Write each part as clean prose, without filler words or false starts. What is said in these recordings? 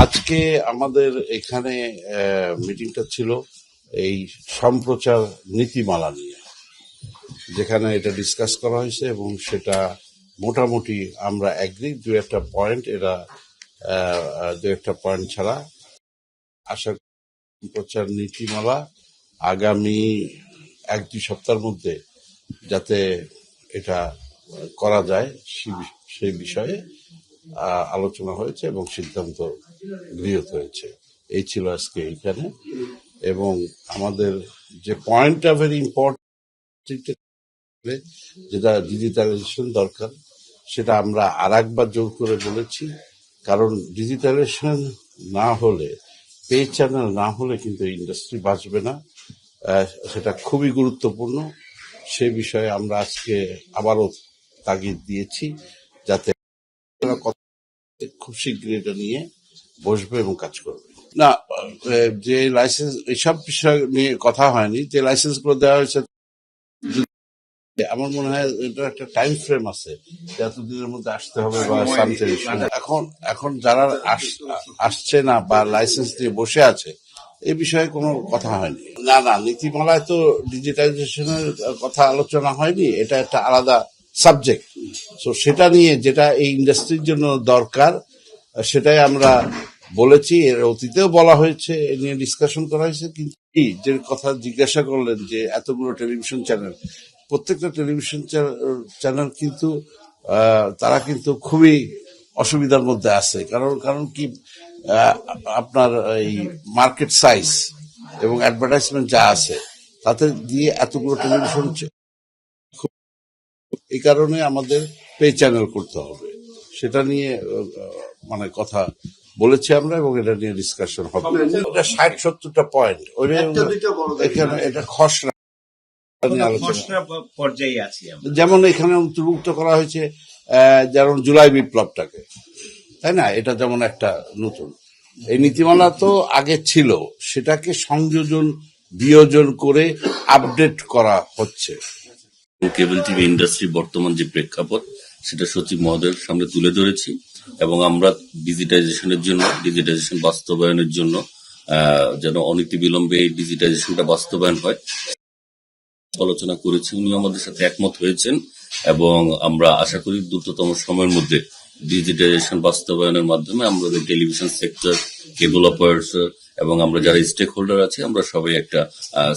আজকে আমাদের এখানে মিটিংটা ছিল এই সম্প্রচার নীতিমালা নিয়ে, যেখানে এটা ডিসকাস করা হয়েছে এবং সেটা মোটামুটি আমরা এগ্রি। দু একটা পয়েন্ট ছাড়া আশা করি সম্প্রচার নীতিমালা আগামী 1-2 সপ্তাহের মধ্যে যাতে এটা করা যায় সেই বিষয়ে আলোচনা হয়েছে এবং সিদ্ধান্ত গৃহীত হয়েছে। এই ছিল আজকে এইখানে। এবং আমাদের যে পয়েন্টটা ভেরি ইম্পর্টেন্ট, যেটা ডিজিটালাইজেশন দরকার, সেটা আমরা আরেকবার জোর করে বলেছি। কারণ ডিজিটালাইজেশন না হলে, পে চ্যানেল না হলে কিন্তু ইন্ডাস্ট্রি বাঁচবে না। সেটা খুবই গুরুত্বপূর্ণ। সে বিষয়ে আমরা আজকে আবারও তাগিদ দিয়েছি যাতে খুব শীঘ্রই এটা নিয়ে বসবে এবং কাজ করবে। না, যে লাইসেন্স, এইসব বিষয় নিয়ে কথা হয়নি। যে লাইসেন্স গুলো দেওয়া হয়েছে, আমার মনে হয় এটা একটা টাইম ফ্রেম আছে, এতদিনের মধ্যে আসতে হবে বা সামথিং। এখন যারা আসছে না বা লাইসেন্স দিয়ে বসে আছে, এই বিষয়ে কোনো কথা হয়নি। না, নীতিমালায় তো ডিজিটাইজেশনের কথা আলোচনা হয়নি, এটা একটা আলাদা সাবজেক্ট। তো সেটা নিয়ে যেটা এই ইন্ডাস্ট্রির জন্য দরকার, সেটাই আমরা বলেছি। এর অতীতেও বলা হয়েছে, এ নিয়ে ডিসকাশন করা হয়েছে। কিন্তু যে কথা জিজ্ঞাসা করলেন যে এতগুলো টেলিভিশন চ্যানেল, প্রত্যেকটা টেলিভিশন চ্যানেল কিন্তু তারা কিন্তু খুবই অসুবিধার মধ্যে আছে। কারণ কি, আপনার এই মার্কেট সাইজ এবং অ্যাডভার্টাইজমেন্ট যা আছে, তাতে দিয়ে এতগুলো টেলিভিশন, এই কারণে আমাদের পে চ্যানেল করতে হবে। সেটা নিয়ে মানে কথা বলেছি আমরা এবং এটা নিয়ে ডিসকাশন হবে। এটা 60-70টা পয়েন্ট, এখানে এটা খসড়া পর্যায়ে আছে। যেমন এখানে অন্তর্ভুক্ত করা হয়েছে যেমন জুলাই বিপ্লবটাকে, তাই না? এটা যেমন একটা নতুন, এই নীতিমালা তো আগে ছিল, সেটাকে সংযোজন বিয়োজন করে আপডেট করা হচ্ছে। কেবল টিভি ইন্ডাস্ট্রি বর্তমান যে প্রেক্ষাপট, সেটা সচিব মহোদয়ের সামনে তুলে ধরেছি এবং আমরা ডিজিটাইজেশন বাস্তবায়নের জন্য যেন অনতিবিলম্বে এই ডিজিটাইজেশনটা বাস্তবায়ন হয় আলোচনা করেছি। উনি আমাদের সাথে একমত হয়েছেন এবং আমরা আশা করি দ্রুততম সময়ের মধ্যে ডিজিটাইজেশন বাস্তবায়নের মাধ্যমে আমাদের টেলিভিশন সেক্টর, কেবল অপারেটর এবং আমরা যারা স্টেক হোল্ডার আছে, আমরা সবাই একটা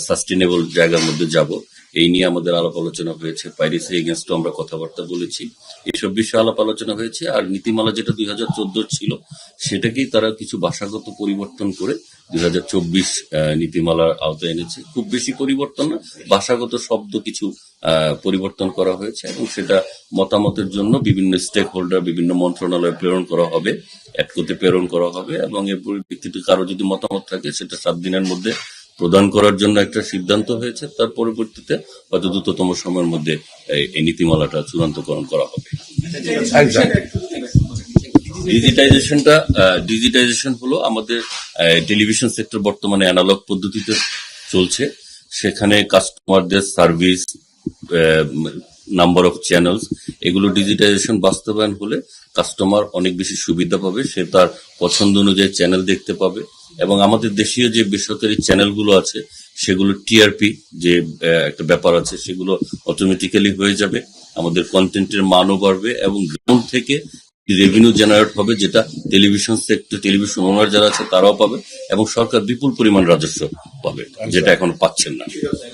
সাস্টেনেবল জায়গার মধ্যে যাব। এই নিয়ে আমাদের আলাপ আলোচনা হয়েছে। পাইরেসি এগেনস্টও আমরা কথাবার্তা বলেছি। এইসব বিষয়ে আলাপ আলোচনা হয়েছে। আর নীতিমালা যেটা 2014 ছিল, সেটাকেই তারা কিছু ভাষাগত পরিবর্তন করে 2024 নীতিমালার আওতায় এনেছে। খুব বেশি পরিবর্তন না, ভাষাগত শব্দ কিছু পরিবর্তন করা হয়েছে এবং সেটা মতামতের জন্য বিভিন্ন স্টেক হোল্ডার, বিভিন্ন মন্ত্রণালয়ে প্রেরণ করা হবে, এটকোতে প্রেরণ করা হবে এবং এর পরিপ্রেক্ষিতে কারো যদি মতামত থাকে, সেটা 7 দিনের মধ্যে প্রদান করার জন্য একটা সিদ্ধান্ত হয়েছে। তার পরিবর্তিতে হয়তো দ্রুততম সময়ের মধ্যে এই নীতিমালাটা চূড়ান্তকরণ করা হবে। ডিজিটাইজেশন হলো আমাদের টেলিভিশন সেক্টর বর্তমানে অ্যানালগ পদ্ধতিতে চলছে। সেখানে কাস্টমারদের সার্ভিস, নাম্বার অফ চ্যানেলস, এগুলো ডিজিটাইজেশন বাস্তবায়ন হলে কাস্টমার অনেক বেশি সুবিধা পাবে। সে তার পছন্দ অনুযায়ী চ্যানেল দেখতে পাবে এবং আমাদের দেশীয় যে বেসরকারি চ্যানেলগুলো আছে, সেগুলো টিআরপি যে একটা ব্যাপার আছে, সেগুলো অটোমেটিক্যালি হয়ে যাবে। আমাদের কন্টেন্টের মানও বাড়বে এবং গ্রাউন্ড থেকে রেভিনিউ জেনারেট হবে, যেটা টেলিভিশন সেক্টর, টেলিভিশন ওনার যারা আছে তারাও পাবে এবং সরকার বিপুল পরিমাণ রাজস্ব পাবে, যেটা এখন পাচ্ছেন না।